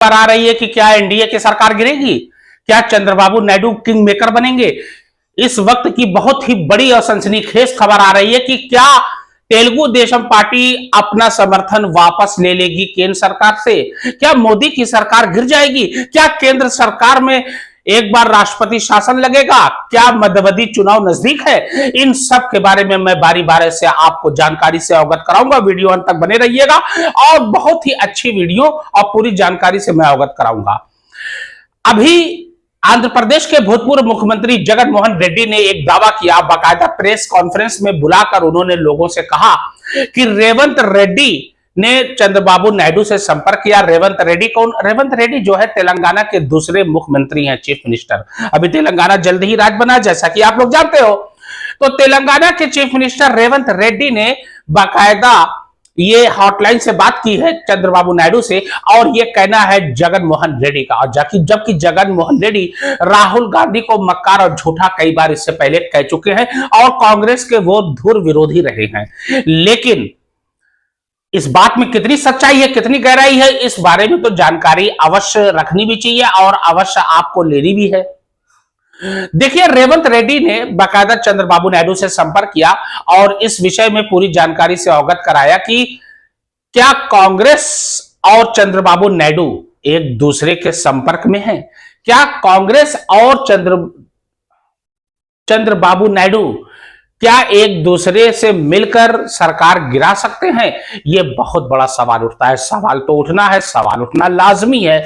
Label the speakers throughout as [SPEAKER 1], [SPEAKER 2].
[SPEAKER 1] पर आ रही है कि क्या एनडीए की सरकार गिरेगी, क्या चंद्रबाबू नायडू किंग मेकर बनेंगे। इस वक्त की बहुत ही बड़ी और सनसनीखेज खबर आ रही है कि क्या तेलुगु देशम पार्टी अपना समर्थन वापस ले लेगी केंद्र सरकार से, क्या मोदी की सरकार गिर जाएगी, क्या केंद्र सरकार में एक बार राष्ट्रपति शासन लगेगा, क्या मध्यवधि चुनाव नजदीक है। इन सब के बारे में मैं बारी बारी से आपको जानकारी से अवगत कराऊंगा। वीडियो अंत तक बने रहिएगा और बहुत ही अच्छी वीडियो और पूरी जानकारी से मैं अवगत कराऊंगा। अभी आंध्र प्रदेश के भूतपूर्व मुख्यमंत्री जगन मोहन रेड्डी ने एक दावा किया, बाकायदा प्रेस कॉन्फ्रेंस में बुलाकर उन्होंने लोगों से कहा कि रेवंत रेड्डी ने चंद्रबाबू नायडू से संपर्क किया। रेवंत रेड्डी कौन? रेवंत रेड्डी जो है तेलंगाना के दूसरे मुख्यमंत्री हैं, चीफ मिनिस्टर। अभी तेलंगाना जल्द ही राज्य बना, जैसा कि आप लोग जानते हो। तो तेलंगाना के चीफ मिनिस्टर रेवंत रेड्डी ने बाकायदा ये हॉटलाइन से बात की है चंद्रबाबू नायडू से, और ये कहना है जगन मोहन रेड्डी का। और जबकि जगन मोहन रेड्डी राहुल गांधी को मक्कार और झूठा कई बार इससे पहले कह चुके हैं और कांग्रेस के वो धुर विरोधी रहे हैं। लेकिन इस बात में कितनी सच्चाई है, कितनी गहराई है, इस बारे में तो जानकारी अवश्य रखनी भी चाहिए और अवश्य आपको लेनी भी है। देखिए, रेवंत रेड्डी ने बाकायदा चंद्रबाबू नायडू से संपर्क किया और इस विषय में पूरी जानकारी से अवगत कराया कि क्या कांग्रेस और चंद्रबाबू नायडू एक दूसरे के संपर्क में हैं, क्या कांग्रेस और चंद्रबाबू नायडू क्या एक दूसरे से मिलकर सरकार गिरा सकते हैं। यह बहुत बड़ा सवाल उठता है। सवाल तो उठना है, सवाल उठना लाजमी है।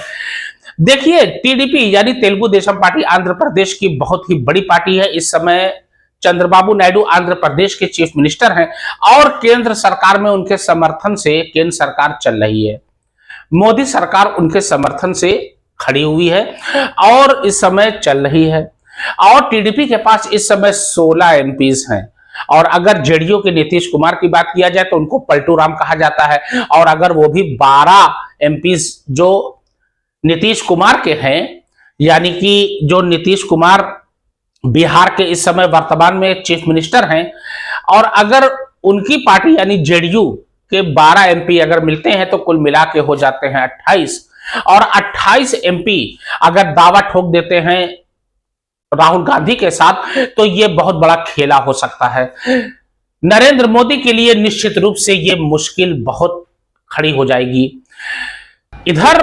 [SPEAKER 1] देखिए, टीडीपी यानी तेलुगु देशम पार्टी आंध्र प्रदेश की बहुत ही बड़ी पार्टी है। इस समय चंद्रबाबू नायडू आंध्र प्रदेश के चीफ मिनिस्टर हैं और केंद्र सरकार में उनके समर्थन से केंद्र सरकार चल रही है। मोदी सरकार उनके समर्थन से खड़ी हुई है और इस समय चल रही है। और टीडीपी के पास इस समय 16 एमपीज हैं। और अगर जेडीयू के नीतीश कुमार की बात किया जाए तो उनको पलटू राम कहा जाता है। और अगर वो भी 12 एमपीज जो नीतीश कुमार के हैं, यानी कि जो नीतीश कुमार बिहार के इस समय वर्तमान में चीफ मिनिस्टर हैं, और अगर उनकी पार्टी यानी जेडीयू के 12 एमपी अगर मिलते हैं तो कुल मिला के हो जाते हैं 28। और 28 एमपी अगर दावा ठोक देते हैं राहुल गांधी के साथ तो यह बहुत बड़ा खेला हो सकता है। नरेंद्र मोदी के लिए निश्चित रूप से यह मुश्किल बहुत खड़ी हो जाएगी। इधर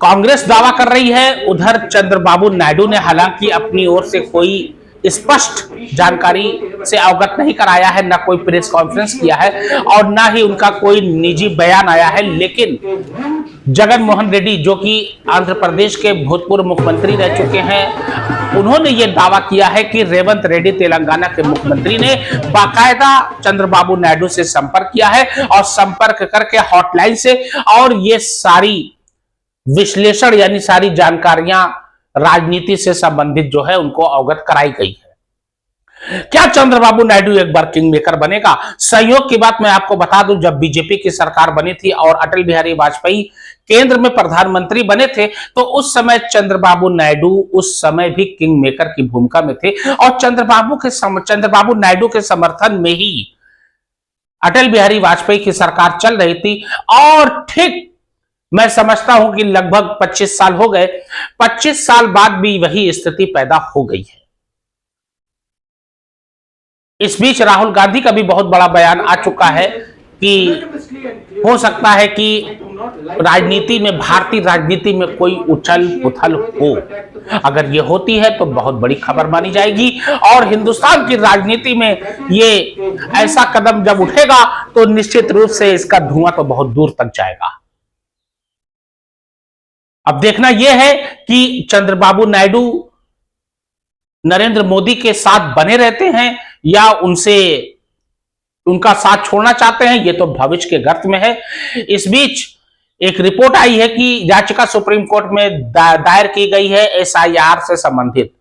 [SPEAKER 1] कांग्रेस दावा कर रही है, उधर चंद्रबाबू नायडू ने हालांकि अपनी ओर से कोई स्पष्ट जानकारी से अवगत नहीं कराया है, ना कोई प्रेस कॉन्फ्रेंस किया है और ना ही उनका कोई निजी बयान आया है। लेकिन जगन मोहन रेड्डी जो कि आंध्र प्रदेश के भूतपूर्व मुख्यमंत्री रह चुके हैं, उन्होंने ये दावा किया है कि रेवंत रेड्डी तेलंगाना के मुख्यमंत्री ने बाकायदा चंद्रबाबू नायडू से संपर्क किया है और संपर्क करके हॉटलाइन से, और ये सारी विश्लेषण यानी सारी जानकारियां राजनीति से संबंधित जो है उनको अवगत कराई गई है। क्या चंद्रबाबू नायडू एक बार किंग मेकर बनेगा? संयोग की बात मैं आपको बता दूं, जब बीजेपी की सरकार बनी थी और अटल बिहारी वाजपेयी केंद्र में प्रधानमंत्री बने थे तो उस समय चंद्रबाबू नायडू उस समय भी किंग मेकर की भूमिका में थे और चंद्रबाबू नायडू के समर्थन में ही अटल बिहारी वाजपेयी की सरकार चल रही थी। और ठीक मैं समझता हूं कि लगभग 25 साल हो गए, 25 साल बाद भी वही स्थिति पैदा हो गई है। इस बीच राहुल गांधी का भी बहुत बड़ा बयान आ चुका है कि हो सकता है कि राजनीति में, भारतीय राजनीति में कोई उछल पुथल हो। अगर ये होती है तो बहुत बड़ी खबर मानी जाएगी और हिंदुस्तान की राजनीति में ये ऐसा कदम जब उठेगा तो निश्चित रूप से इसका धुआं तो बहुत दूर तक जाएगा। अब देखना यह है कि चंद्रबाबू नायडू नरेंद्र मोदी के साथ बने रहते हैं या उनका साथ छोड़ना चाहते हैं, यह तो भविष्य के गर्त में है। इस बीच एक रिपोर्ट आई है कि याचिका सुप्रीम कोर्ट में दायर की गई है एसआईआर से संबंधित,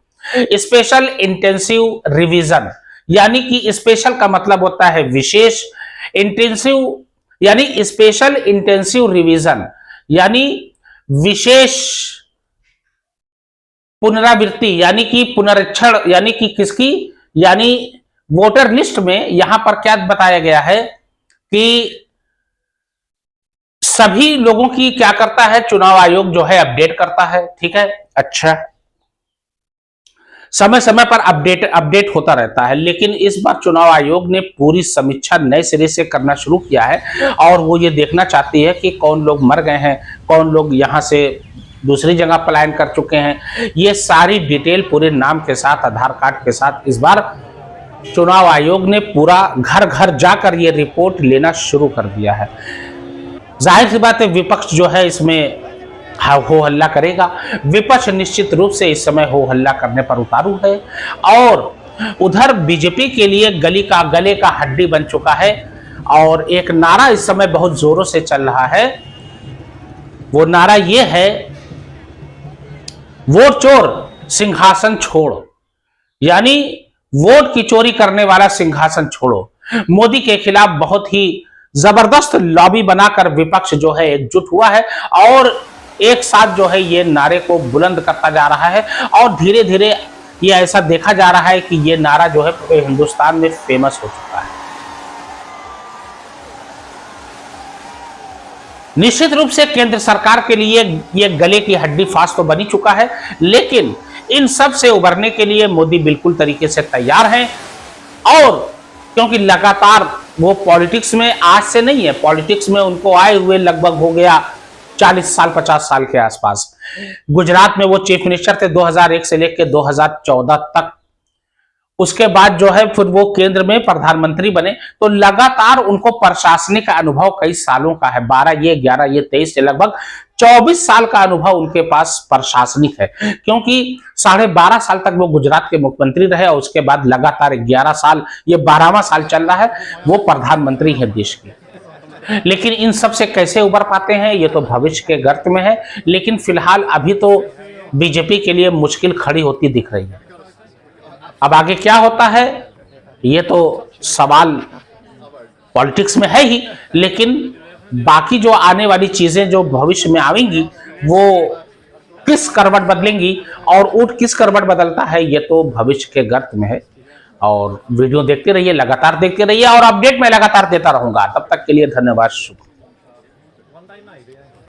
[SPEAKER 1] स्पेशल इंटेंसिव रिवीजन, यानी कि स्पेशल का मतलब होता है विशेष, इंटेंसिव यानी स्पेशल इंटेंसिव रिवीजन यानी विशेष पुनरावृत्ति, यानी कि पुनरीक्षण, यानी कि किसकी, यानी वोटर लिस्ट में यहां पर क्या बताया गया है कि सभी लोगों की क्या करता है चुनाव आयोग जो है अपडेट करता है, ठीक है। अच्छा, समय समय पर अपडेट होता रहता है, लेकिन इस बार चुनाव आयोग ने पूरी समीक्षा नए सिरे से करना शुरू किया है और वो ये देखना चाहती है कि कौन लोग मर गए हैं, कौन लोग यहां से दूसरी जगह पलायन कर चुके हैं। ये सारी डिटेल पूरे नाम के साथ, आधार कार्ड के साथ इस बार चुनाव आयोग ने पूरा घर घर जाकर ये रिपोर्ट लेना शुरू कर दिया है। जाहिर सी बात है विपक्ष जो है इसमें हो हल्ला करेगा। विपक्ष निश्चित रूप से इस समय हो हल्ला करने पर उतारू है और उधर बीजेपी के लिए गले का हड्डी बन चुका है और एक नारा इस समय बहुत जोरों से चल रहा है। वो नारा ये है, वोट चोर सिंहासन छोड़, यानी वोट की चोरी करने वाला सिंहासन छोड़ो। मोदी के खिलाफ बहुत ही जबरदस्त लॉबी बनाकर विपक्ष जो है एकजुट हुआ है और एक साथ जो है ये नारे को बुलंद करता जा रहा है और धीरे धीरे ये ऐसा देखा जा रहा है कि ये नारा जो है पूरे हिंदुस्तान में फेमस हो चुका है। निश्चित रूप से केंद्र सरकार के लिए ये गले की हड्डी फांस तो बनी चुका है, लेकिन इन सब से उबरने के लिए मोदी बिल्कुल तरीके से तैयार हैं और क्योंकि लगातार वो पॉलिटिक्स में आज से नहीं है, पॉलिटिक्स में उनको आए हुए लगभग हो गया 40 साल 50 साल के आसपास। गुजरात में वो चीफ मिनिस्टर थे 2001 से लेकर 2014 तक। उसके बाद जो है फिर वो केंद्र में प्रधानमंत्री बने, तो लगातार उनको प्रशासनिक अनुभव कई सालों का है। 12 ये 11 ये 23 से लगभग 24 साल का अनुभव उनके पास प्रशासनिक है, क्योंकि 12.5 साल तक वो गुजरात के मुख्यमंत्री रहे और उसके बाद लगातार 11 साल, ये 12वां साल चल रहा है, वो प्रधानमंत्री है देश के। लेकिन इन सब से कैसे उबर पाते हैं ये तो भविष्य के गर्त में है, लेकिन फिलहाल अभी तो बीजेपी के लिए मुश्किल खड़ी होती दिख रही है। अब आगे क्या होता है ये तो सवाल पॉलिटिक्स में है ही, लेकिन बाकी जो आने वाली चीजें जो भविष्य में आएंगी वो किस करवट बदलेंगी और ऊंट किस करवट बदलता है ये तो भविष्य के गर्त में है। और वीडियो देखते रहिए, लगातार देखते रहिए और अपडेट मैं लगातार देता रहूंगा। तब तक के लिए धन्यवाद, शुभ।